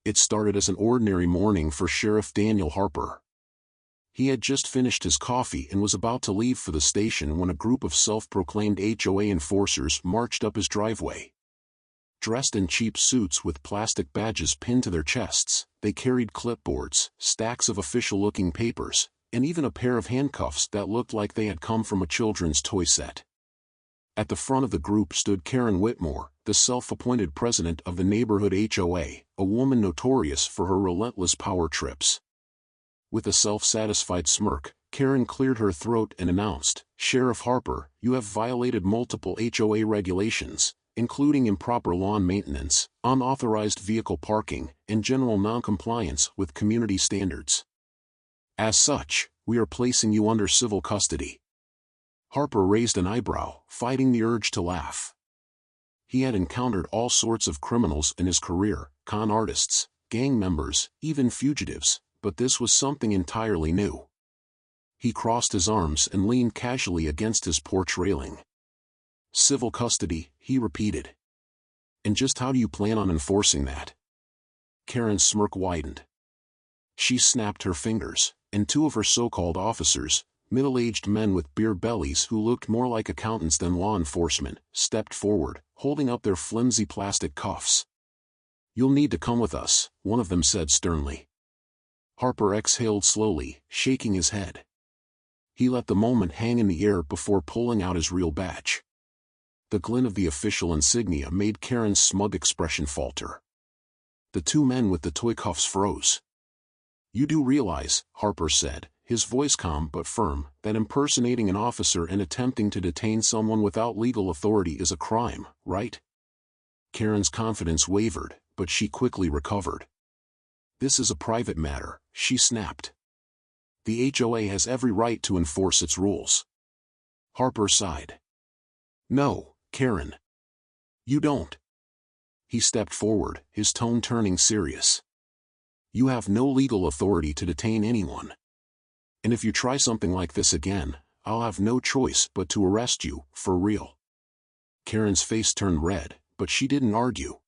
It started as an ordinary morning for Sheriff Daniel Harper. He had just finished his coffee and was about to leave for the station when a group of self-proclaimed HOA enforcers marched up his driveway. Dressed in cheap suits with plastic badges pinned to their chests, they carried clipboards, stacks of official-looking papers, and even a pair of handcuffs that looked like they had come from a children's toy set. At the front of the group stood Karen Whitmore, the self-appointed president of the neighborhood HOA, a woman notorious for her relentless power trips. With a self-satisfied smirk, Karen cleared her throat and announced, "Sheriff Harper, you have violated multiple HOA regulations, including improper lawn maintenance, unauthorized vehicle parking, and general noncompliance with community standards. As such, we are placing you under civil custody." Harper raised an eyebrow, fighting the urge to laugh. He had encountered all sorts of criminals in his career, con artists, gang members, even fugitives, but this was something entirely new. He crossed his arms and leaned casually against his porch railing. "Civil custody," he repeated. "And just how do you plan on enforcing that?" Karen's smirk widened. She snapped her fingers, and two of her so-called officers, middle-aged men with beer bellies who looked more like accountants than law enforcement, stepped forward, holding up their flimsy plastic cuffs. "You'll need to come with us," one of them said sternly. Harper exhaled slowly, shaking his head. He let the moment hang in the air before pulling out his real badge. The glint of the official insignia made Karen's smug expression falter. The two men with the toy cuffs froze. "You do realize," Harper said, his voice calm but firm, "that impersonating an officer and attempting to detain someone without legal authority is a crime, right?" Karen's confidence wavered, but she quickly recovered. "This is a private matter," she snapped. "The HOA has every right to enforce its rules." Harper sighed. "No, Karen. You don't." He stepped forward, his tone turning serious. "You have no legal authority to detain anyone. And if you try something like this again, I'll have no choice but to arrest you, for real." Karen's face turned red, but she didn't argue.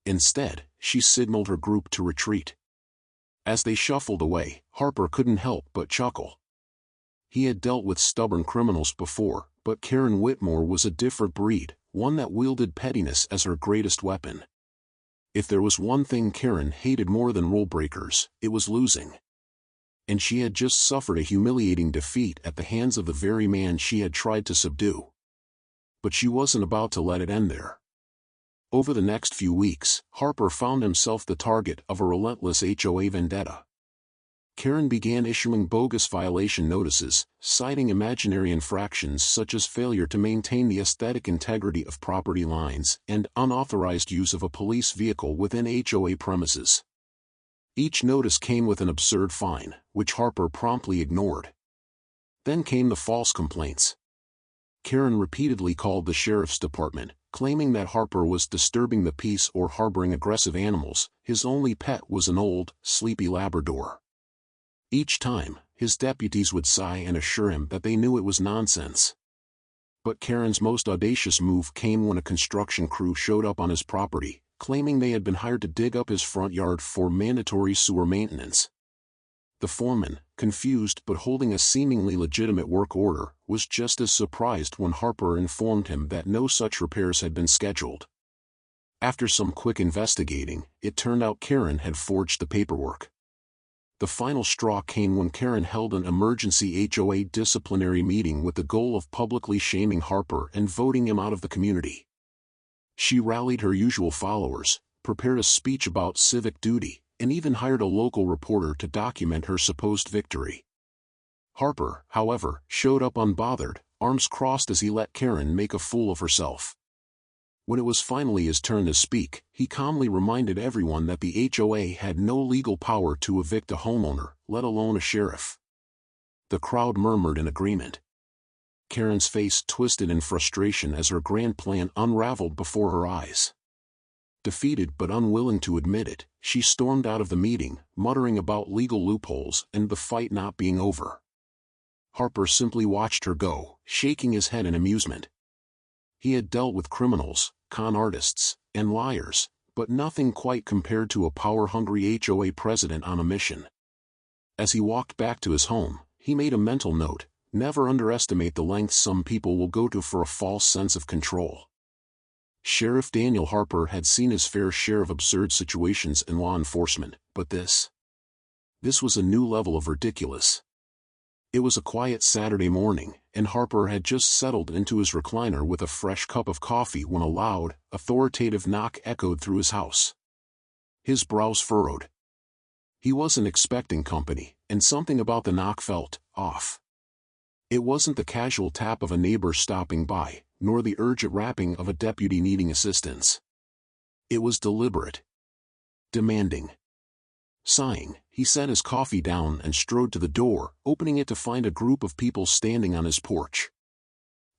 Instead, she signaled her group to retreat. As they shuffled away, Harper couldn't help but chuckle. He had dealt with stubborn criminals before, but Karen Whitmore was a different breed, one that wielded pettiness as her greatest weapon. If there was one thing Karen hated more than rule breakers, it was losing. And she had just suffered a humiliating defeat at the hands of the very man she had tried to subdue. But she wasn't about to let it end there. Over the next few weeks, Harper found himself the target of a relentless HOA vendetta. Karen began issuing bogus violation notices, citing imaginary infractions such as failure to maintain the aesthetic integrity of property lines and unauthorized use of a police vehicle within HOA premises. Each notice came with an absurd fine, which Harper promptly ignored. Then came the false complaints. Karen repeatedly called the sheriff's department, claiming that Harper was disturbing the peace or harboring aggressive animals. His only pet was an old, sleepy Labrador. Each time, his deputies would sigh and assure him that they knew it was nonsense. But Karen's most audacious move came when a construction crew showed up on his property, claiming they had been hired to dig up his front yard for mandatory sewer maintenance. The foreman, confused but holding a seemingly legitimate work order, was just as surprised when Harper informed him that no such repairs had been scheduled. After some quick investigating, it turned out Karen had forged the paperwork. The final straw came when Karen held an emergency HOA disciplinary meeting with the goal of publicly shaming Harper and voting him out of the community. She rallied her usual followers, prepared a speech about civic duty, and even hired a local reporter to document her supposed victory. Harper, however, showed up unbothered, arms crossed as he let Karen make a fool of herself. When it was finally his turn to speak, he calmly reminded everyone that the HOA had no legal power to evict a homeowner, let alone a sheriff. The crowd murmured in agreement. Karen's face twisted in frustration as her grand plan unraveled before her eyes. Defeated but unwilling to admit it, she stormed out of the meeting, muttering about legal loopholes and the fight not being over. Harper simply watched her go, shaking his head in amusement. He had dealt with criminals, con artists, and liars, but nothing quite compared to a power-hungry HOA president on a mission. As he walked back to his home, he made a mental note: never underestimate the lengths some people will go to for a false sense of control. Sheriff Daniel Harper had seen his fair share of absurd situations in law enforcement, but this was a new level of ridiculous. It was a quiet Saturday morning, and Harper had just settled into his recliner with a fresh cup of coffee when a loud, authoritative knock echoed through his house. His brows furrowed. He wasn't expecting company, and something about the knock felt off. It wasn't the casual tap of a neighbor stopping by, nor the urgent rapping of a deputy needing assistance. It was deliberate. Demanding. Sighing, he set his coffee down and strode to the door, opening it to find a group of people standing on his porch.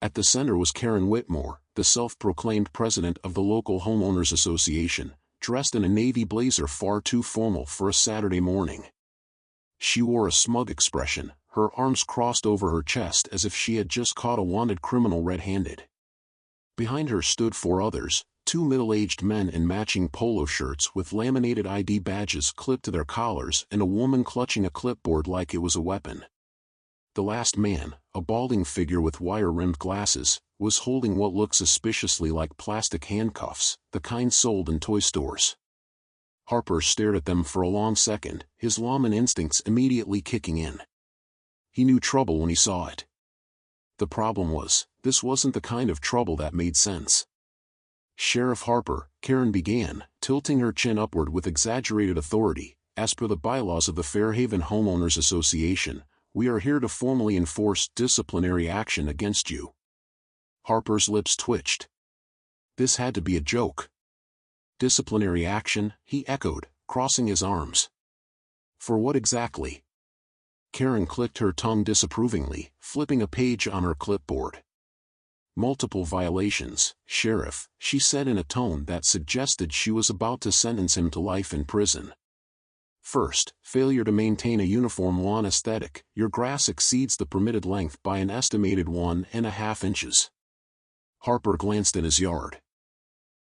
At the center was Karen Whitmore, the self-proclaimed president of the local homeowners association, dressed in a navy blazer far too formal for a Saturday morning. She wore a smug expression, her arms crossed over her chest as if she had just caught a wanted criminal red-handed. Behind her stood 4 others, 2 middle-aged men in matching polo shirts with laminated ID badges clipped to their collars and a woman clutching a clipboard like it was a weapon. The last man, a balding figure with wire-rimmed glasses, was holding what looked suspiciously like plastic handcuffs, the kind sold in toy stores. Harper stared at them for a long second, his lawman instincts immediately kicking in. He knew trouble when he saw it. The problem was, this wasn't the kind of trouble that made sense. "Sheriff Harper," Karen began, tilting her chin upward with exaggerated authority, "as per the bylaws of the Fairhaven Homeowners Association, we are here to formally enforce disciplinary action against you." Harper's lips twitched. This had to be a joke. "Disciplinary action?" he echoed, crossing his arms. "For what exactly?" Karen clicked her tongue disapprovingly, flipping a page on her clipboard. "Multiple violations, Sheriff," she said in a tone that suggested she was about to sentence him to life in prison. "First, failure to maintain a uniform lawn aesthetic. Your grass exceeds the permitted length by an estimated 1.5 inches. Harper glanced at his yard.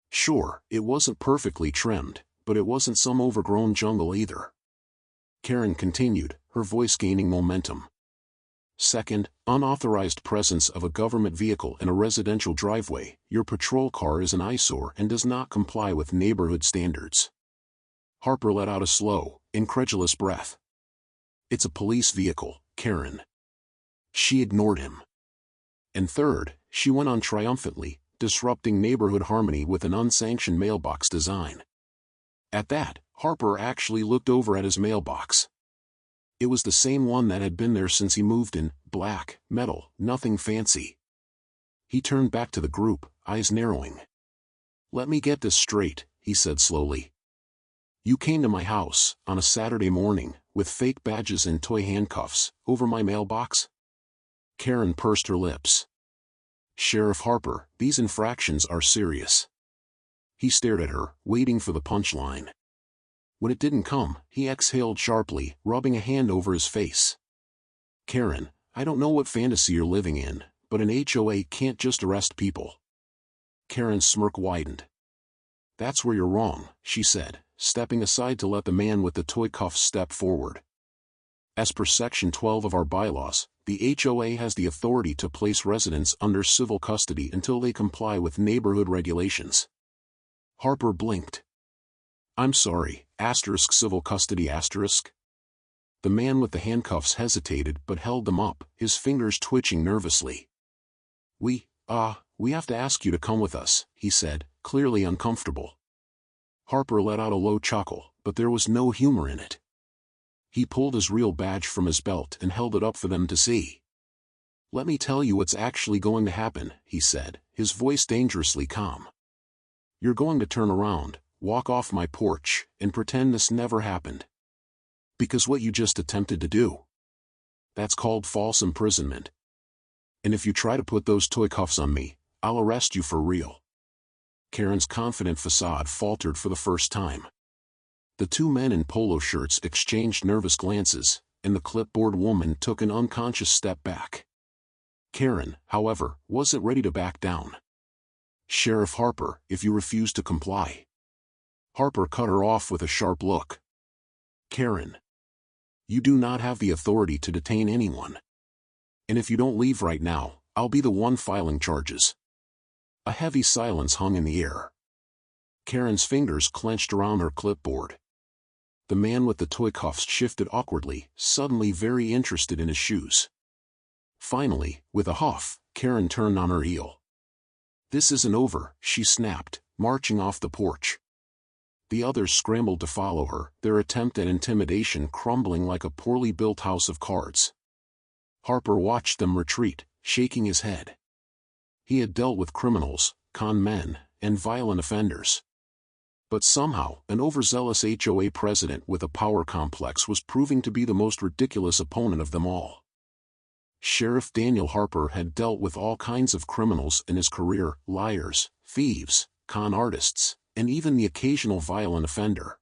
Sure, it wasn't perfectly trimmed, but it wasn't some overgrown jungle either. Karen continued, her voice gaining momentum. "Second, unauthorized presence of a government vehicle in a residential driveway. Your patrol car is an eyesore and does not comply with neighborhood standards." Harper let out a slow, incredulous breath. "It's a police vehicle, Karen." She ignored him. "And third," she went on triumphantly, "disrupting neighborhood harmony with an unsanctioned mailbox design." At that, Harper actually looked over at his mailbox. It was the same one that had been there since he moved in, black, metal, nothing fancy. He turned back to the group, eyes narrowing. "Let me get this straight," he said slowly. "You came to my house, on a Saturday morning, with fake badges and toy handcuffs, over my mailbox?" Karen pursed her lips. "Sheriff Harper, these infractions are serious." He stared at her, waiting for the punchline. When it didn't come, he exhaled sharply, rubbing a hand over his face. "Karen, I don't know what fantasy you're living in, but an HOA can't just arrest people." Karen's smirk widened. "That's where you're wrong," she said, stepping aside to let the man with the toy cuffs step forward. "As per Section 12 of our bylaws, the HOA has the authority to place residents under civil custody until they comply with neighborhood regulations." Harper blinked. "I'm sorry, civil custody asterisk?" The man with the handcuffs hesitated but held them up, his fingers twitching nervously. We have to ask you to come with us," he said, clearly uncomfortable. Harper let out a low chuckle, but there was no humor in it. He pulled his real badge from his belt and held it up for them to see. "Let me tell you what's actually going to happen," he said, his voice dangerously calm. "You're going to turn around, walk off my porch, and pretend this never happened. Because what you just attempted to do. That's called false imprisonment. And if you try to put those toy cuffs on me, I'll arrest you for real." Karen's confident facade faltered for the first time. The 2 men in polo shirts exchanged nervous glances, and the clipboard woman took an unconscious step back. Karen, however, wasn't ready to back down. "Sheriff Harper, if you refuse to comply." Harper cut her off with a sharp look. "Karen, you do not have the authority to detain anyone. And if you don't leave right now, I'll be the one filing charges." A heavy silence hung in the air. Karen's fingers clenched around her clipboard. The man with the toy cuffs shifted awkwardly, suddenly very interested in his shoes. Finally, with a huff, Karen turned on her heel. "This isn't over," she snapped, marching off the porch. The others scrambled to follow her, their attempt at intimidation crumbling like a poorly built house of cards. Harper watched them retreat, shaking his head. He had dealt with criminals, con men, and violent offenders. But somehow, an overzealous HOA president with a power complex was proving to be the most ridiculous opponent of them all. Sheriff Daniel Harper had dealt with all kinds of criminals in his career: liars, thieves, con artists, and even the occasional violent offender.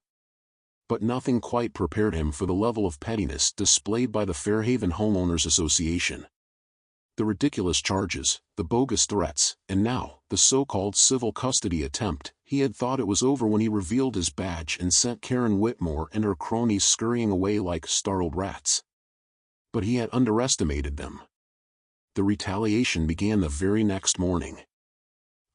But nothing quite prepared him for the level of pettiness displayed by the Fairhaven Homeowners Association. The ridiculous charges, the bogus threats, and now, the so-called civil custody attempt. He had thought it was over when he revealed his badge and sent Karen Whitmore and her cronies scurrying away like startled rats. But he had underestimated them. The retaliation began the very next morning.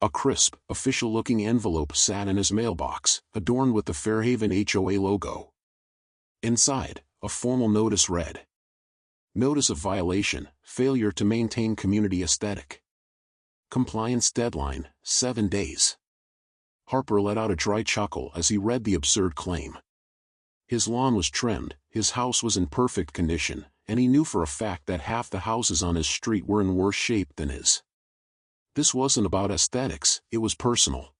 A crisp, official-looking envelope sat in his mailbox, adorned with the Fairhaven HOA logo. Inside, a formal notice read: "Notice of violation, failure to maintain community aesthetic. Compliance deadline, 7 days." Harper let out a dry chuckle as he read the absurd claim. His lawn was trimmed, his house was in perfect condition, and he knew for a fact that half the houses on his street were in worse shape than his. This wasn't about aesthetics, it was personal.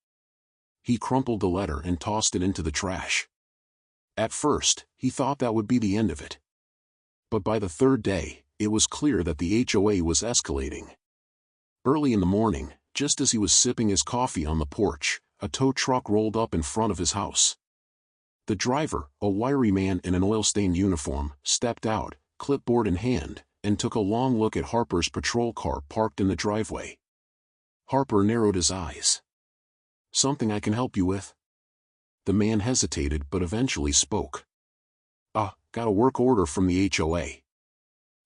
He crumpled the letter and tossed it into the trash. At first, he thought that would be the end of it. But by the third day, it was clear that the HOA was escalating. Early in the morning, just as he was sipping his coffee on the porch, a tow truck rolled up in front of his house. The driver, a wiry man in an oil-stained uniform, stepped out, clipboard in hand, and took a long look at Harper's patrol car parked in the driveway. Harper narrowed his eyes. "Something I can help you with?" The man hesitated but eventually spoke. Got a work order from the HOA.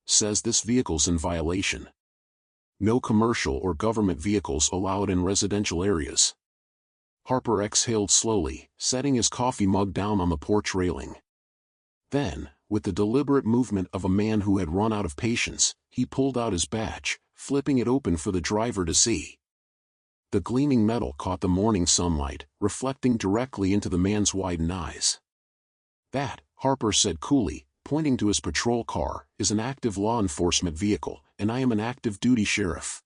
Says this vehicle's in violation. No commercial or government vehicles allowed in residential areas." Harper exhaled slowly, setting his coffee mug down on the porch railing. Then, with the deliberate movement of a man who had run out of patience, he pulled out his badge, flipping it open for the driver to see. The gleaming metal caught the morning sunlight, reflecting directly into the man's widened eyes. "That," Harper said coolly, pointing to his patrol car, "is an active law enforcement vehicle, and I am an active-duty sheriff.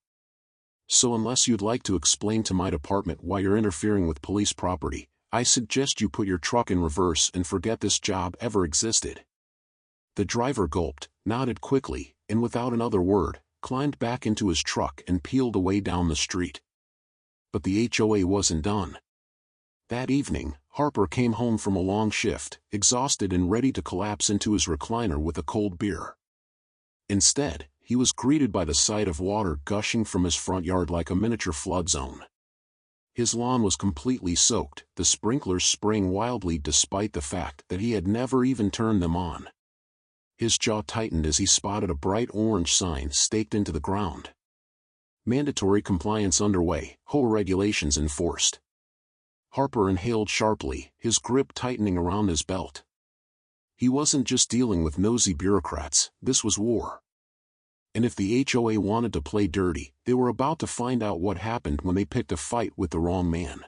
So unless you'd like to explain to my department why you're interfering with police property, I suggest you put your truck in reverse and forget this job ever existed." The driver gulped, nodded quickly, and without another word, climbed back into his truck and peeled away down the street. But the HOA wasn't done. That evening, Harper came home from a long shift, exhausted and ready to collapse into his recliner with a cold beer. Instead, he was greeted by the sight of water gushing from his front yard like a miniature flood zone. His lawn was completely soaked, the sprinklers spraying wildly despite the fact that he had never even turned them on. His jaw tightened as he spotted a bright orange sign staked into the ground. "Mandatory compliance underway, HOA regulations enforced." Harper inhaled sharply, his grip tightening around his belt. He wasn't just dealing with nosy bureaucrats, this was war. And if the HOA wanted to play dirty, they were about to find out what happened when they picked a fight with the wrong man.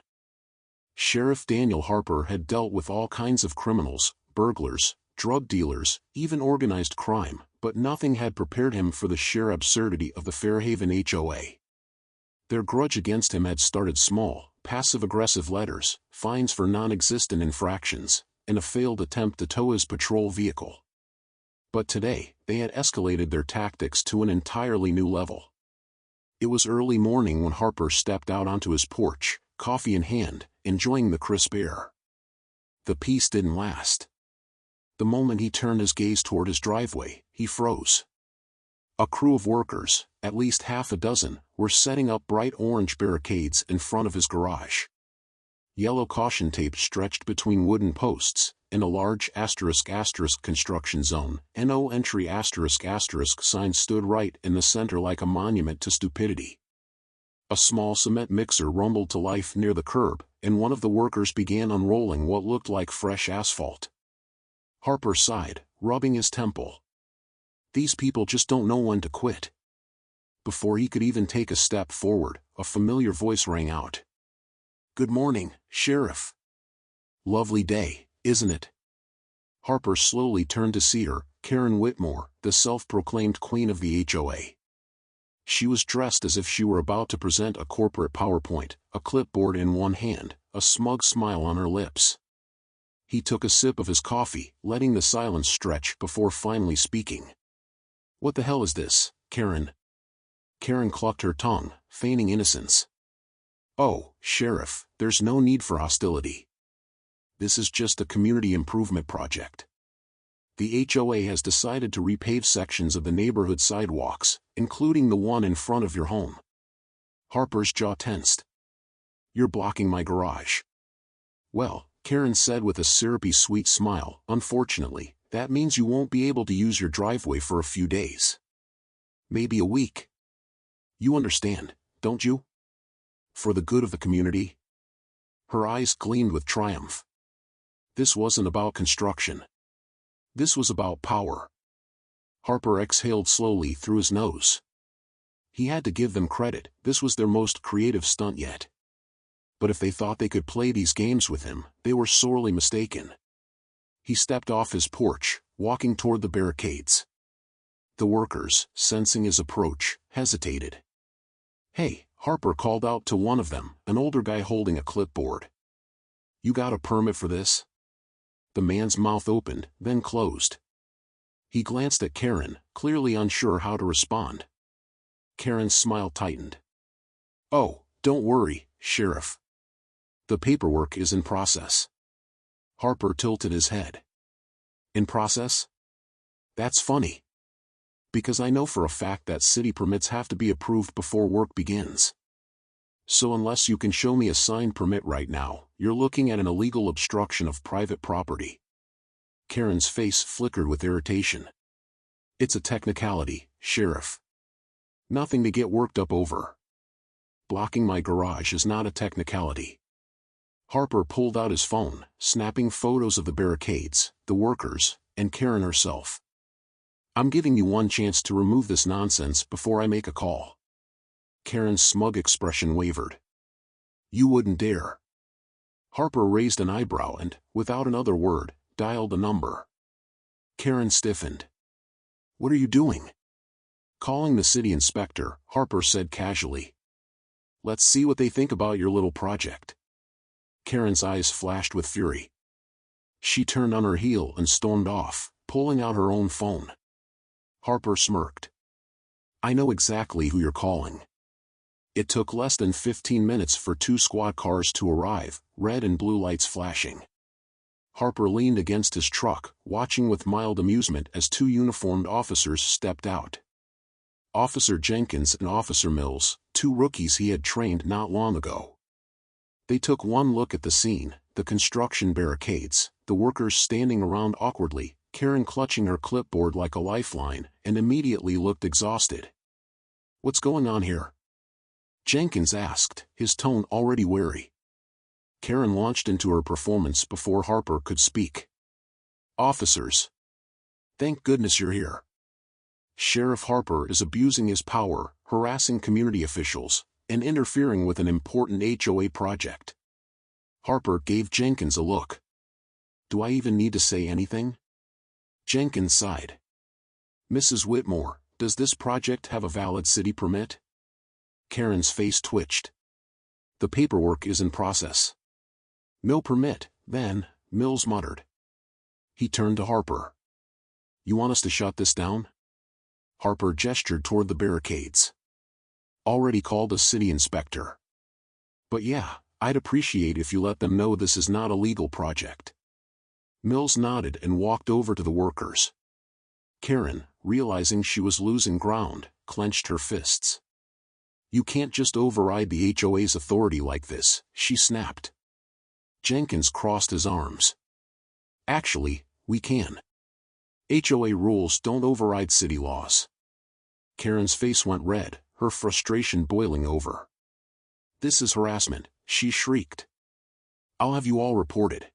Sheriff Daniel Harper had dealt with all kinds of criminals, burglars, drug dealers, even organized crime, but nothing had prepared him for the sheer absurdity of the Fairhaven HOA. Their grudge against him had started small: passive-aggressive letters, fines for non-existent infractions, and a failed attempt to tow his patrol vehicle. But today, they had escalated their tactics to an entirely new level. It was early morning when Harper stepped out onto his porch, coffee in hand, enjoying the crisp air. The peace didn't last. The moment he turned his gaze toward his driveway, he froze. A crew of workers, at least half a dozen, were setting up bright orange barricades in front of his garage. yellow caution tape stretched between wooden posts, and a large *** construction zone, no entry *** sign stood right in the center like a monument to stupidity. A small cement mixer rumbled to life near the curb, and one of the workers began unrolling what looked like fresh asphalt. Harper sighed, rubbing his temple. These people just don't know when to quit. Before he could even take a step forward, a familiar voice rang out. "Good morning, Sheriff." "Lovely day, isn't it?" Harper slowly turned to see her, Karen Whitmore, the self-proclaimed queen of the HOA. She was dressed as if she were about to present a corporate PowerPoint, a clipboard in one hand, a smug smile on her lips. He took a sip of his coffee, letting the silence stretch before finally speaking. "What the hell is this, Karen?" Karen clucked her tongue, feigning innocence. "Oh, Sheriff, there's no need for hostility. This is just a community improvement project. The HOA has decided to repave sections of the neighborhood sidewalks, including the one in front of your home." Harper's jaw tensed. "You're blocking my garage." "Well," Karen said with a syrupy sweet smile, "unfortunately, that means you won't be able to use your driveway for a few days. Maybe a week. You understand, don't you? For the good of the community." Her eyes gleamed with triumph. This wasn't about construction. This was about power. Harper exhaled slowly through his nose. He had to give them credit, this was their most creative stunt yet. But if they thought they could play these games with him, they were sorely mistaken. He stepped off his porch, walking toward the barricades. The workers, sensing his approach, hesitated. "Hey," Harper called out to one of them, an older guy holding a clipboard. "You got a permit for this?" The man's mouth opened, then closed. He glanced at Karen, clearly unsure how to respond. Karen's smile tightened. "Oh, don't worry, Sheriff. The paperwork is in process." Harper tilted his head. "In process? That's funny. Because I know for a fact that city permits have to be approved before work begins. So unless you can show me a signed permit right now, you're looking at an illegal obstruction of private property." Karen's face flickered with irritation. "It's a technicality, Sheriff. Nothing to get worked up over. Blocking my garage is not a technicality." Harper pulled out his phone, snapping photos of the barricades, the workers, and Karen herself. "I'm giving you one chance to remove this nonsense before I make a call." Karen's smug expression wavered. "You wouldn't dare." Harper raised an eyebrow and, without another word, dialed a number. Karen stiffened. "What are you doing?" "Calling the city inspector," Harper said casually. "Let's see what they think about your little project." Karen's eyes flashed with fury. She turned on her heel and stormed off, pulling out her own phone. Harper smirked. "I know exactly who you're calling." It took less than 15 minutes for 2 squad cars to arrive, red and blue lights flashing. Harper leaned against his truck, watching with mild amusement as 2 uniformed officers stepped out. Officer Jenkins and Officer Mills, 2 rookies he had trained not long ago. They took one look at the scene, the construction barricades, the workers standing around awkwardly, Karen clutching her clipboard like a lifeline, and immediately looked exhausted. "What's going on here?" Jenkins asked, his tone already wary. Karen launched into her performance before Harper could speak. "Officers. Thank goodness you're here. Sheriff Harper is abusing his power, harassing community officials, and interfering with an important HOA project." Harper gave Jenkins a look. "Do I even need to say anything?" Jenkins sighed. "Mrs. Whitmore, does this project have a valid city permit?" Karen's face twitched. "The paperwork is in process." "No permit, then," Mills muttered. He turned to Harper. "You want us to shut this down?" Harper gestured toward the barricades. "Already called a city inspector. But yeah, I'd appreciate if you let them know this is not a legal project." Mills nodded and walked over to the workers. Karen, realizing she was losing ground, clenched her fists. "You can't just override the HOA's authority like this," she snapped. Jenkins crossed his arms. Actually, we can. HOA rules don't override city laws. Karen's face went red, her frustration boiling over. This is harassment, she shrieked. I'll have you all reported.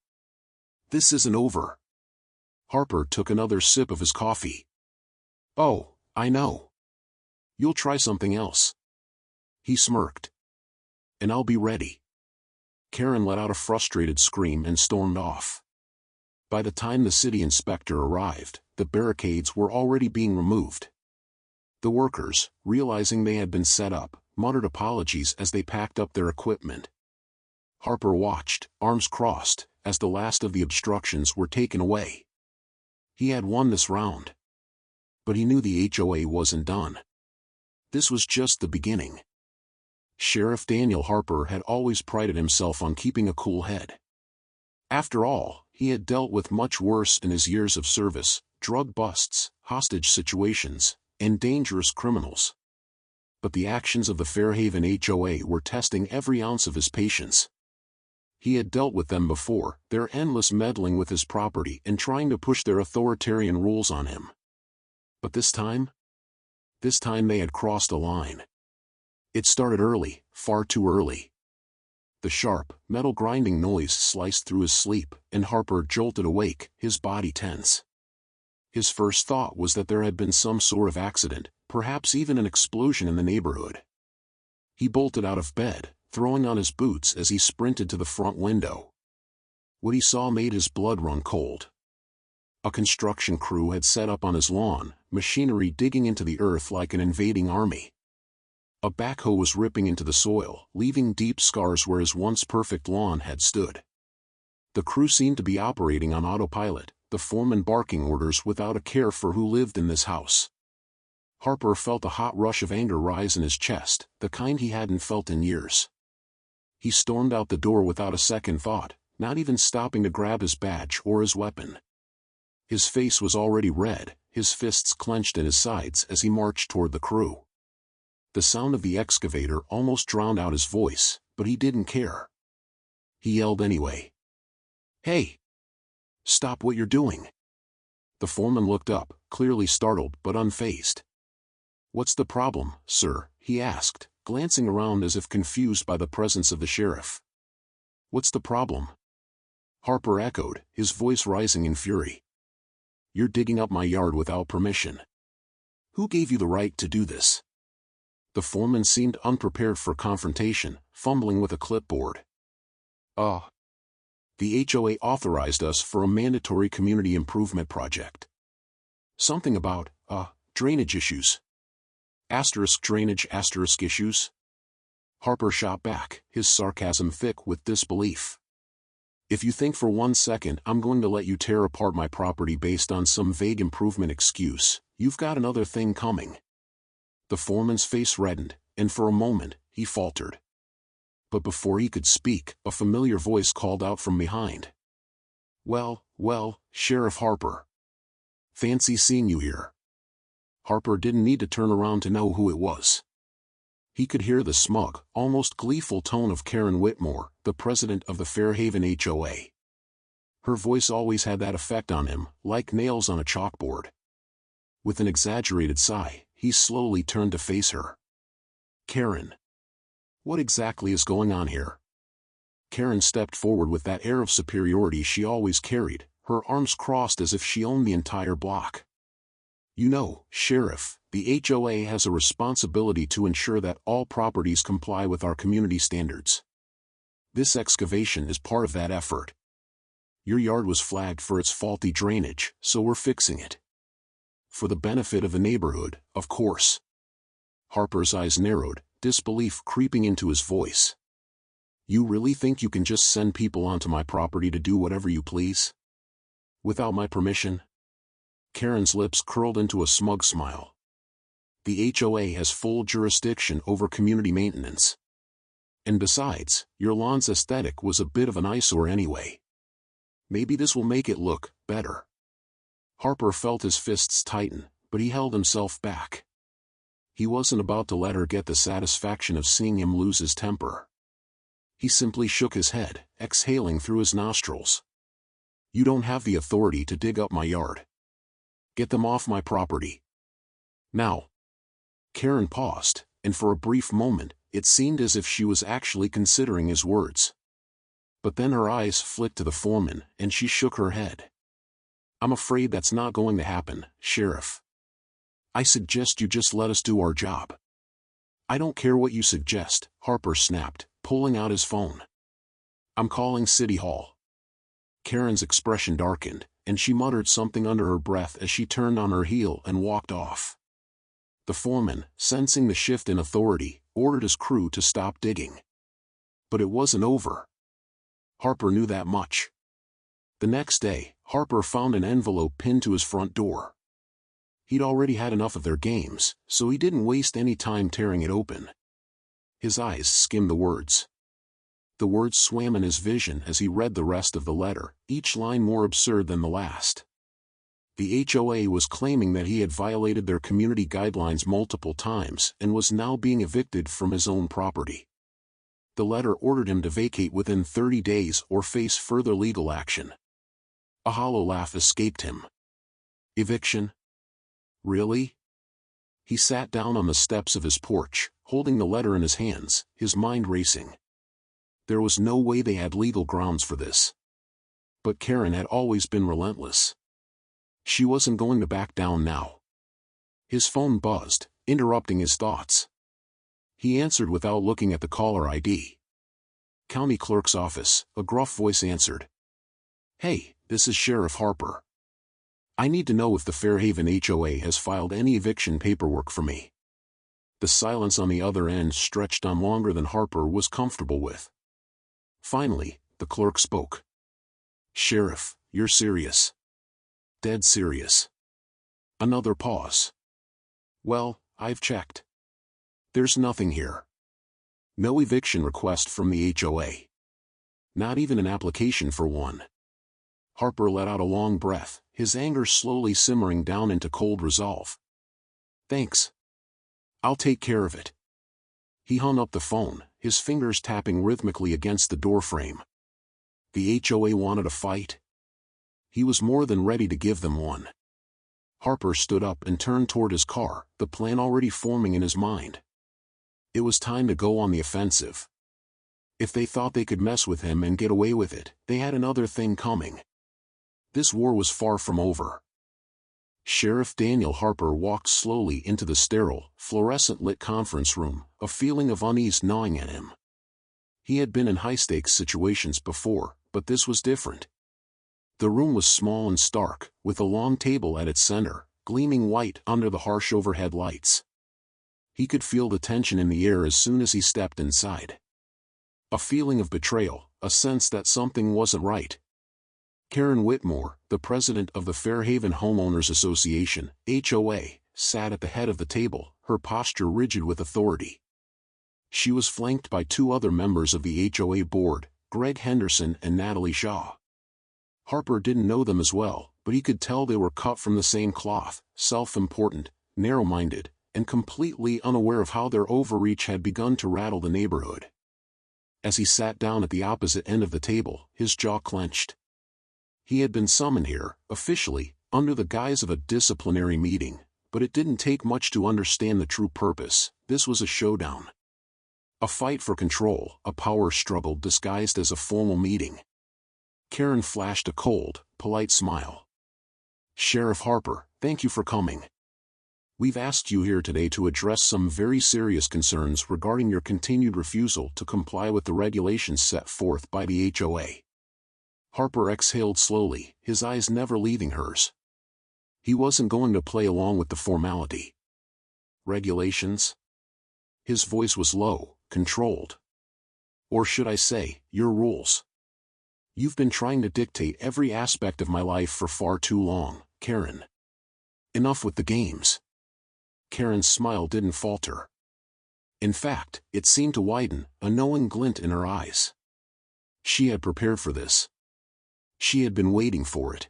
This isn't over. Harper took another sip of his coffee. Oh, I know. You'll try something else. He smirked. And I'll be ready. Karen let out a frustrated scream and stormed off. By the time the city inspector arrived, the barricades were already being removed. The workers, realizing they had been set up, muttered apologies as they packed up their equipment. Harper watched, arms crossed, as the last of the obstructions were taken away. He had won this round. But he knew the HOA wasn't done. This was just the beginning. Sheriff Daniel Harper had always prided himself on keeping a cool head. After all, he had dealt with much worse in his years of service: drug busts, hostage situations, and dangerous criminals. But the actions of the Fairhaven HOA were testing every ounce of his patience. He had dealt with them before, their endless meddling with his property and trying to push their authoritarian rules on him. But this time they had crossed a line. It started early, far too early. The sharp, metal grinding noise sliced through his sleep, and Harper jolted awake, his body tense. His first thought was that there had been some sort of accident, perhaps even an explosion in the neighborhood. He bolted out of bed, throwing on his boots as he sprinted to the front window. What he saw made his blood run cold. A construction crew had set up on his lawn, machinery digging into the earth like an invading army. A backhoe was ripping into the soil, leaving deep scars where his once perfect lawn had stood. The crew seemed to be operating on autopilot, the foreman barking orders without a care for who lived in this house. Harper felt a hot rush of anger rise in his chest, the kind he hadn't felt in years. He stormed out the door without a second thought, not even stopping to grab his badge or his weapon. His face was already red, his fists clenched at his sides as he marched toward the crew. The sound of the excavator almost drowned out his voice, but he didn't care. He yelled anyway. Hey! Stop what you're doing! The foreman looked up, clearly startled but unfazed. What's the problem, sir? He asked, glancing around as if confused by the presence of the sheriff. What's the problem? Harper echoed, his voice rising in fury. You're digging up my yard without permission. Who gave you the right to do this? The foreman seemed unprepared for confrontation, fumbling with a clipboard. The HOA authorized us for a mandatory community improvement project. Something about, drainage issues. Drainage issues? Harper shot back, his sarcasm thick with disbelief. If you think for 1 second I'm going to let you tear apart my property based on some vague improvement excuse, you've got another thing coming. The foreman's face reddened, and for a moment, he faltered. But before he could speak, a familiar voice called out from behind. Well, Sheriff Harper. Fancy seeing you here. Harper didn't need to turn around to know who it was. He could hear the smug, almost gleeful tone of Karen Whitmore, the president of the Fairhaven HOA. Her voice always had that effect on him, like nails on a chalkboard. With an exaggerated sigh, he slowly turned to face her. Karen. What exactly is going on here? Karen stepped forward with that air of superiority she always carried, her arms crossed as if she owned the entire block. You know, Sheriff, the HOA has a responsibility to ensure that all properties comply with our community standards. This excavation is part of that effort. Your yard was flagged for its faulty drainage, so we're fixing it. For the benefit of the neighborhood, of course. Harper's eyes narrowed, disbelief creeping into his voice. You really think you can just send people onto my property to do whatever you please? Without my permission? Karen's lips curled into a smug smile. The HOA has full jurisdiction over community maintenance. And besides, your lawn's aesthetic was a bit of an eyesore anyway. Maybe this will make it look better. Harper felt his fists tighten, but he held himself back. He wasn't about to let her get the satisfaction of seeing him lose his temper. He simply shook his head, exhaling through his nostrils. "You don't have the authority to dig up my yard. Get them off my property. Now." Karen paused, and for a brief moment, it seemed as if she was actually considering his words. But then her eyes flicked to the foreman, and she shook her head. "I'm afraid that's not going to happen, Sheriff. I suggest you just let us do our job." "I don't care what you suggest," Harper snapped, pulling out his phone. "I'm calling City Hall." Karen's expression darkened, and she muttered something under her breath as she turned on her heel and walked off. The foreman, sensing the shift in authority, ordered his crew to stop digging. But it wasn't over. Harper knew that much. The next day, Harper found an envelope pinned to his front door. He'd already had enough of their games, so he didn't waste any time tearing it open. His eyes skimmed the words. The words swam in his vision as he read the rest of the letter, each line more absurd than the last. The HOA was claiming that he had violated their community guidelines multiple times and was now being evicted from his own property. The letter ordered him to vacate within 30 days or face further legal action. A hollow laugh escaped him. Eviction? Really? He sat down on the steps of his porch, holding the letter in his hands, his mind racing. There was no way they had legal grounds for this. But Karen had always been relentless. She wasn't going to back down now. His phone buzzed, interrupting his thoughts. He answered without looking at the caller ID. "County Clerk's office," a gruff voice answered. "Hey, this is Sheriff Harper. I need to know if the Fairhaven HOA has filed any eviction paperwork for me." The silence on the other end stretched on longer than Harper was comfortable with. Finally, the clerk spoke. "Sheriff, you're serious?" "Dead serious." Another pause. "Well, I've checked. There's nothing here. No eviction request from the HOA. Not even an application for one." Harper let out a long breath, his anger slowly simmering down into cold resolve. "Thanks. I'll take care of it." He hung up the phone, his fingers tapping rhythmically against the doorframe. The HOA wanted a fight. He was more than ready to give them one. Harper stood up and turned toward his car, the plan already forming in his mind. It was time to go on the offensive. If they thought they could mess with him and get away with it, they had another thing coming. This war was far from over. Sheriff Daniel Harper walked slowly into the sterile, fluorescent-lit conference room, a feeling of unease gnawing at him. He had been in high-stakes situations before, but this was different. The room was small and stark, with a long table at its center, gleaming white under the harsh overhead lights. He could feel the tension in the air as soon as he stepped inside. A feeling of betrayal, a sense that something wasn't right. Karen Whitmore, the president of the Fairhaven Homeowners Association, HOA, sat at the head of the table, her posture rigid with authority. She was flanked by two other members of the HOA board, Greg Henderson and Natalie Shaw. Harper didn't know them as well, but he could tell they were cut from the same cloth, self-important, narrow-minded, and completely unaware of how their overreach had begun to rattle the neighborhood. As he sat down at the opposite end of the table, his jaw clenched. He had been summoned here, officially, under the guise of a disciplinary meeting, but it didn't take much to understand the true purpose. This was a showdown. A fight for control, a power struggle disguised as a formal meeting. Karen flashed a cold, polite smile. "Sheriff Harper, thank you for coming. We've asked you here today to address some very serious concerns regarding your continued refusal to comply with the regulations set forth by the HOA." Harper exhaled slowly, his eyes never leaving hers. He wasn't going to play along with the formality. "Regulations?" His voice was low, controlled. "Or should I say, your rules? You've been trying to dictate every aspect of my life for far too long, Karen. Enough with the games." Karen's smile didn't falter. In fact, it seemed to widen, a knowing glint in her eyes. She had prepared for this. She had been waiting for it.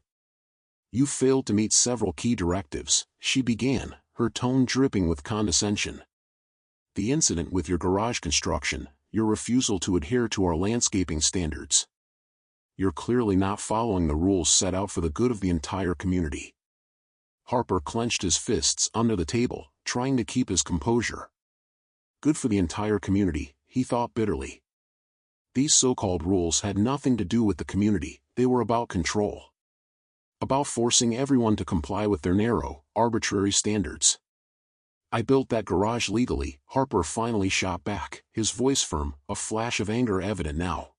"You failed to meet several key directives," she began, her tone dripping with condescension. "The incident with your garage construction, your refusal to adhere to our landscaping standards. You're clearly not following the rules set out for the good of the entire community." Harper clenched his fists under the table, trying to keep his composure. Good for the entire community, he thought bitterly. These so-called rules had nothing to do with the community, they were about control. About forcing everyone to comply with their narrow, arbitrary standards. "I built that garage legally," Harper finally shot back, his voice firm, a flash of anger evident now.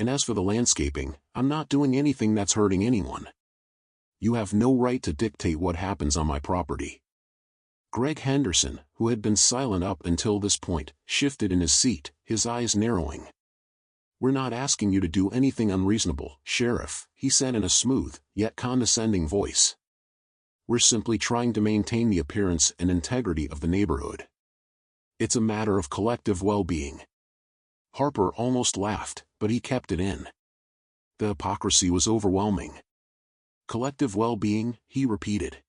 "And as for the landscaping, I'm not doing anything that's hurting anyone. You have no right to dictate what happens on my property." Greg Henderson, who had been silent up until this point, shifted in his seat, his eyes narrowing. "We're not asking you to do anything unreasonable, Sheriff," he said in a smooth, yet condescending voice. "We're simply trying to maintain the appearance and integrity of the neighborhood. It's a matter of collective well-being." Harper almost laughed, but he kept it in. The hypocrisy was overwhelming. "Collective well-being," he repeated.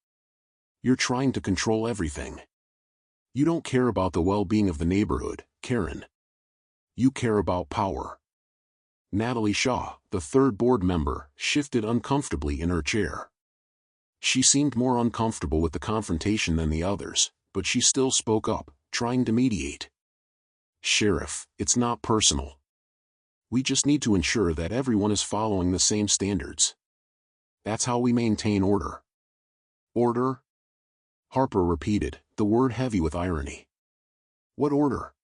"You're trying to control everything. You don't care about the well-being of the neighborhood, Karen. You care about power." Natalie Shaw, the third board member, shifted uncomfortably in her chair. She seemed more uncomfortable with the confrontation than the others, but she still spoke up, trying to mediate. "Sheriff, it's not personal. We just need to ensure that everyone is following the same standards. That's how we maintain order." "Order?" Harper repeated, the word heavy with irony. "What order?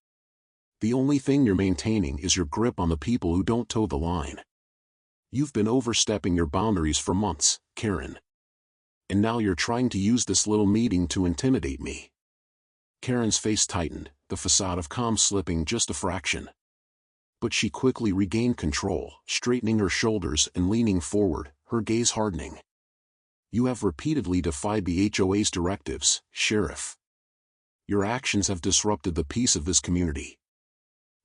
The only thing you're maintaining is your grip on the people who don't toe the line. You've been overstepping your boundaries for months, Karen. And now you're trying to use this little meeting to intimidate me." Karen's face tightened, the facade of calm slipping just a fraction. But she quickly regained control, straightening her shoulders and leaning forward, her gaze hardening. "You have repeatedly defied the HOA's directives, Sheriff. Your actions have disrupted the peace of this community.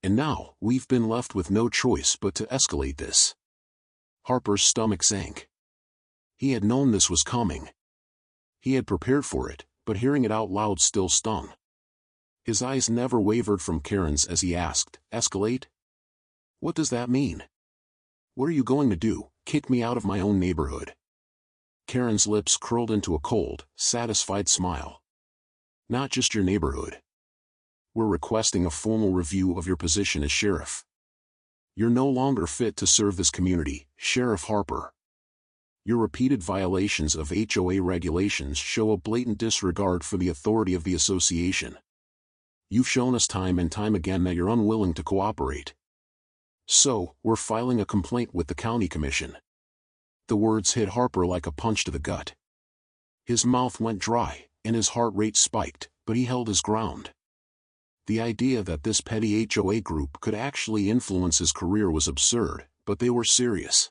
And now, we've been left with no choice but to escalate this." Harper's stomach sank. He had known this was coming. He had prepared for it, but hearing it out loud still stung. His eyes never wavered from Karen's as he asked, "Escalate? What does that mean? What are you going to do, kick me out of my own neighborhood?" Karen's lips curled into a cold, satisfied smile. "Not just your neighborhood. We're requesting a formal review of your position as sheriff. You're no longer fit to serve this community, Sheriff Harper. Your repeated violations of HOA regulations show a blatant disregard for the authority of the association. You've shown us time and time again that you're unwilling to cooperate. So, we're filing a complaint with the county commission." The words hit Harper like a punch to the gut. His mouth went dry, and his heart rate spiked, but he held his ground. The idea that this petty HOA group could actually influence his career was absurd, but they were serious.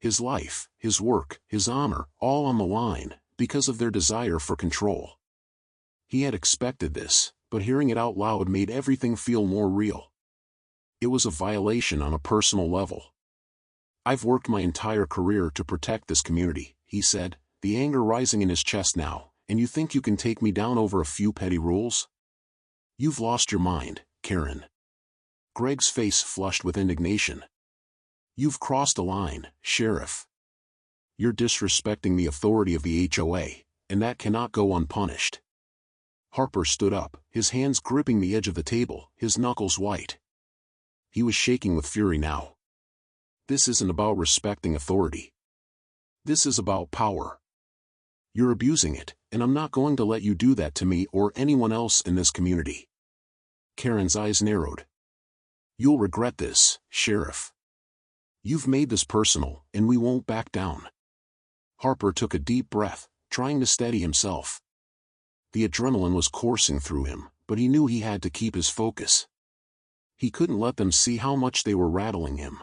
His life, his work, his honor, all on the line, because of their desire for control. He had expected this, but hearing it out loud made everything feel more real. It was a violation on a personal level. "I've worked my entire career to protect this community," he said, the anger rising in his chest now, "and you think you can take me down over a few petty rules? You've lost your mind, Karen." Greg's face flushed with indignation. "You've crossed a line, Sheriff. You're disrespecting the authority of the HOA, and that cannot go unpunished." Harper stood up, his hands gripping the edge of the table, his knuckles white. He was shaking with fury now. This isn't about respecting authority. This is about power. You're abusing it, and I'm not going to let you do that to me or anyone else in this community. Karen's eyes narrowed. "You'll regret this, Sheriff. You've made this personal, and we won't back down." Harper took a deep breath, trying to steady himself. The adrenaline was coursing through him, but he knew he had to keep his focus. He couldn't let them see how much they were rattling him.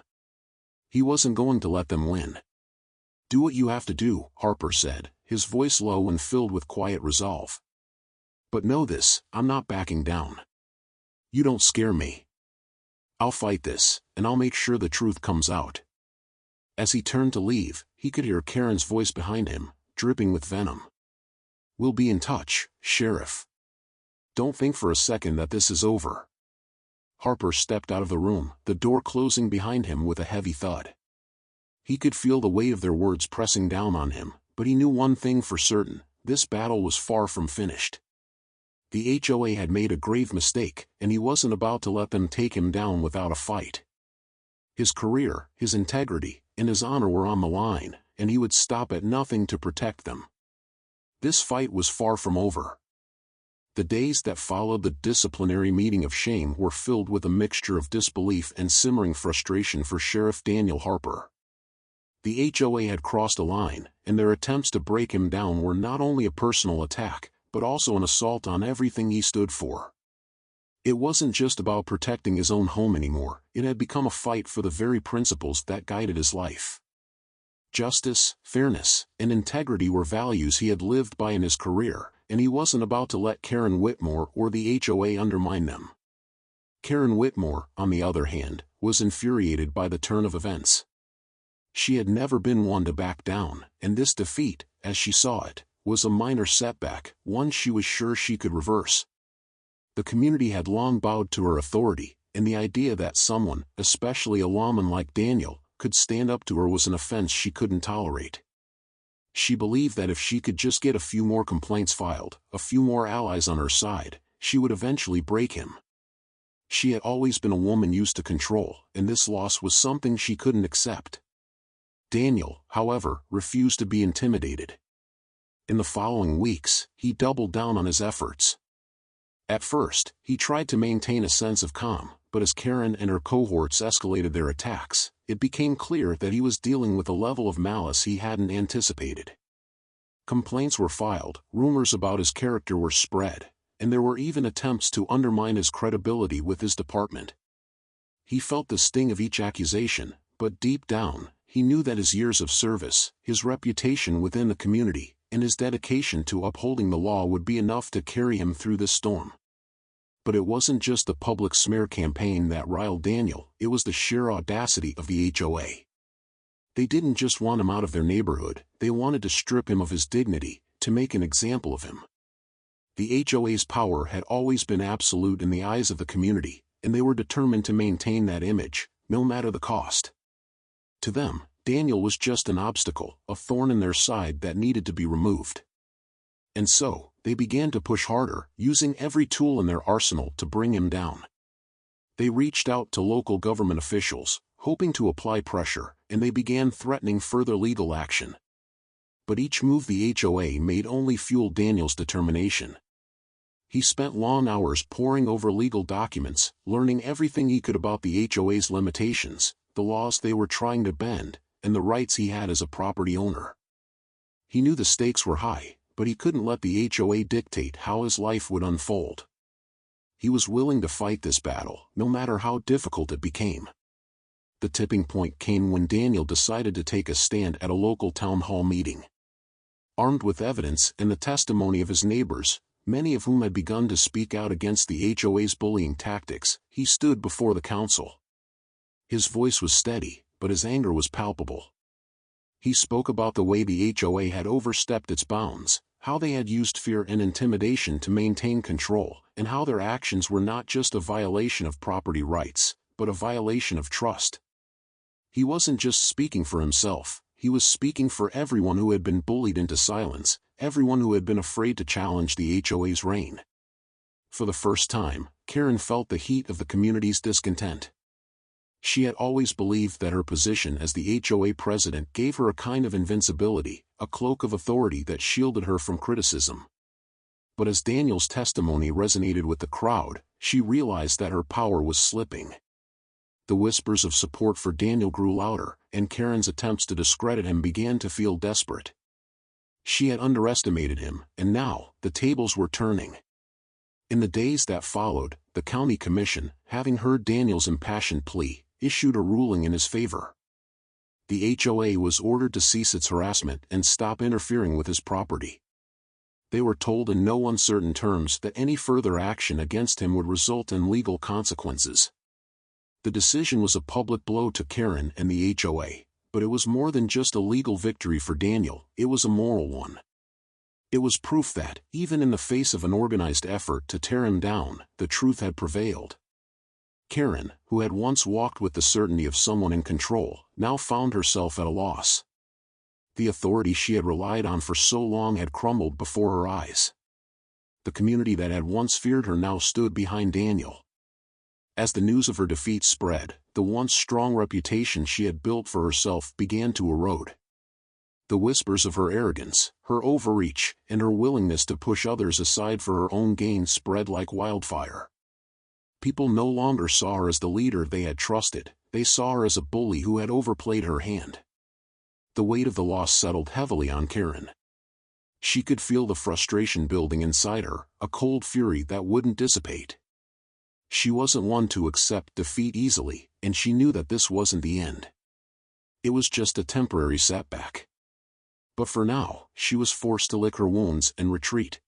He wasn't going to let them win. "Do what you have to do," Harper said, his voice low and filled with quiet resolve. "But know this, I'm not backing down. You don't scare me. I'll fight this, and I'll make sure the truth comes out." As he turned to leave, he could hear Karen's voice behind him, dripping with venom. "We'll be in touch, Sheriff. Don't think for a second that this is over." Harper stepped out of the room, the door closing behind him with a heavy thud. He could feel the weight of their words pressing down on him, but he knew one thing for certain: this battle was far from finished. The HOA had made a grave mistake, and he wasn't about to let them take him down without a fight. His career, his integrity, and his honor were on the line, and he would stop at nothing to protect them. This fight was far from over. The days that followed the disciplinary meeting of shame were filled with a mixture of disbelief and simmering frustration for Sheriff Daniel Harper. The HOA had crossed a line, and their attempts to break him down were not only a personal attack, but also an assault on everything he stood for. It wasn't just about protecting his own home anymore, it had become a fight for the very principles that guided his life. Justice, fairness, and integrity were values he had lived by in his career, and he wasn't about to let Karen Whitmore or the HOA undermine them. Karen Whitmore, on the other hand, was infuriated by the turn of events. She had never been one to back down, and this defeat, as she saw it, was a minor setback, one she was sure she could reverse. The community had long bowed to her authority, and the idea that someone, especially a lawman like Daniel, could stand up to her was an offense she couldn't tolerate. She believed that if she could just get a few more complaints filed, a few more allies on her side, she would eventually break him. She had always been a woman used to control, and this loss was something she couldn't accept. Daniel, however, refused to be intimidated. In the following weeks, he doubled down on his efforts. At first, he tried to maintain a sense of calm, but as Karen and her cohorts escalated their attacks, it became clear that he was dealing with a level of malice he hadn't anticipated. Complaints were filed, rumors about his character were spread, and there were even attempts to undermine his credibility with his department. He felt the sting of each accusation, but deep down, he knew that his years of service, his reputation within the community, and his dedication to upholding the law would be enough to carry him through this storm. But it wasn't just the public smear campaign that riled Daniel, it was the sheer audacity of the HOA. They didn't just want him out of their neighborhood, they wanted to strip him of his dignity, to make an example of him. The HOA's power had always been absolute in the eyes of the community, and they were determined to maintain that image, no matter the cost. To them, Daniel was just an obstacle, a thorn in their side that needed to be removed. And so, they began to push harder, using every tool in their arsenal to bring him down. They reached out to local government officials, hoping to apply pressure, and they began threatening further legal action. But each move the HOA made only fueled Daniel's determination. He spent long hours poring over legal documents, learning everything he could about the HOA's limitations, the laws they were trying to bend, and the rights he had as a property owner. He knew the stakes were high, but he couldn't let the HOA dictate how his life would unfold. He was willing to fight this battle, no matter how difficult it became. The tipping point came when Daniel decided to take a stand at a local town hall meeting. Armed with evidence and the testimony of his neighbors, many of whom had begun to speak out against the HOA's bullying tactics, he stood before the council. His voice was steady, but his anger was palpable. He spoke about the way the HOA had overstepped its bounds, how they had used fear and intimidation to maintain control, and how their actions were not just a violation of property rights, but a violation of trust. He wasn't just speaking for himself, he was speaking for everyone who had been bullied into silence, everyone who had been afraid to challenge the HOA's reign. For the first time, Karen felt the heat of the community's discontent. She had always believed that her position as the HOA president gave her a kind of invincibility, a cloak of authority that shielded her from criticism. But as Daniel's testimony resonated with the crowd, she realized that her power was slipping. The whispers of support for Daniel grew louder, and Karen's attempts to discredit him began to feel desperate. She had underestimated him, and now, the tables were turning. In the days that followed, the county commission, having heard Daniel's impassioned plea, issued a ruling in his favor. The HOA was ordered to cease its harassment and stop interfering with his property. They were told in no uncertain terms that any further action against him would result in legal consequences. The decision was a public blow to Karen and the HOA, but it was more than just a legal victory for Daniel, it was a moral one. It was proof that, even in the face of an organized effort to tear him down, the truth had prevailed. Karen, who had once walked with the certainty of someone in control, now found herself at a loss. The authority she had relied on for so long had crumbled before her eyes. The community that had once feared her now stood behind Daniel. As the news of her defeat spread, the once strong reputation she had built for herself began to erode. The whispers of her arrogance, her overreach, and her willingness to push others aside for her own gain spread like wildfire. People no longer saw her as the leader they had trusted, they saw her as a bully who had overplayed her hand. The weight of the loss settled heavily on Karen. She could feel the frustration building inside her, a cold fury that wouldn't dissipate. She wasn't one to accept defeat easily, and she knew that this wasn't the end. It was just a temporary setback. But for now, she was forced to lick her wounds and retreat.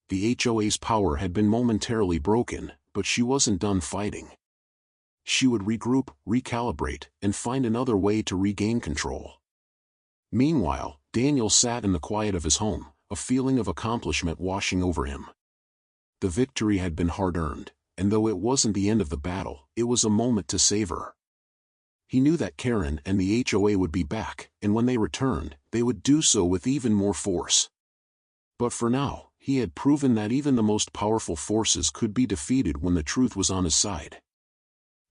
The HOA's power had been momentarily broken, but she wasn't done fighting. She would regroup, recalibrate, and find another way to regain control. Meanwhile, Daniel sat in the quiet of his home, a feeling of accomplishment washing over him. The victory had been hard-earned, and though it wasn't the end of the battle, it was a moment to savor. He knew that Karen and the HOA would be back, and when they returned, they would do so with even more force. But for now, he had proven that even the most powerful forces could be defeated when the truth was on his side.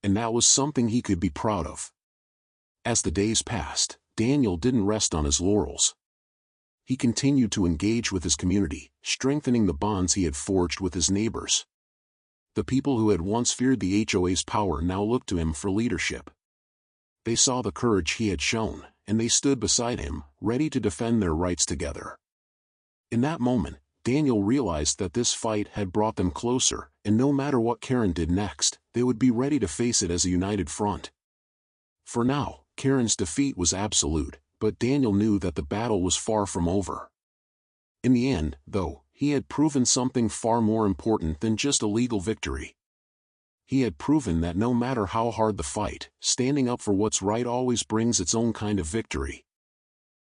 And that was something he could be proud of. As the days passed, Daniel didn't rest on his laurels. He continued to engage with his community, strengthening the bonds he had forged with his neighbors. The people who had once feared the HOA's power now looked to him for leadership. They saw the courage he had shown, and they stood beside him, ready to defend their rights together. In that moment, Daniel realized that this fight had brought them closer, and no matter what Karen did next, they would be ready to face it as a united front. For now, Karen's defeat was absolute, but Daniel knew that the battle was far from over. In the end, though, he had proven something far more important than just a legal victory. He had proven that no matter how hard the fight, standing up for what's right always brings its own kind of victory.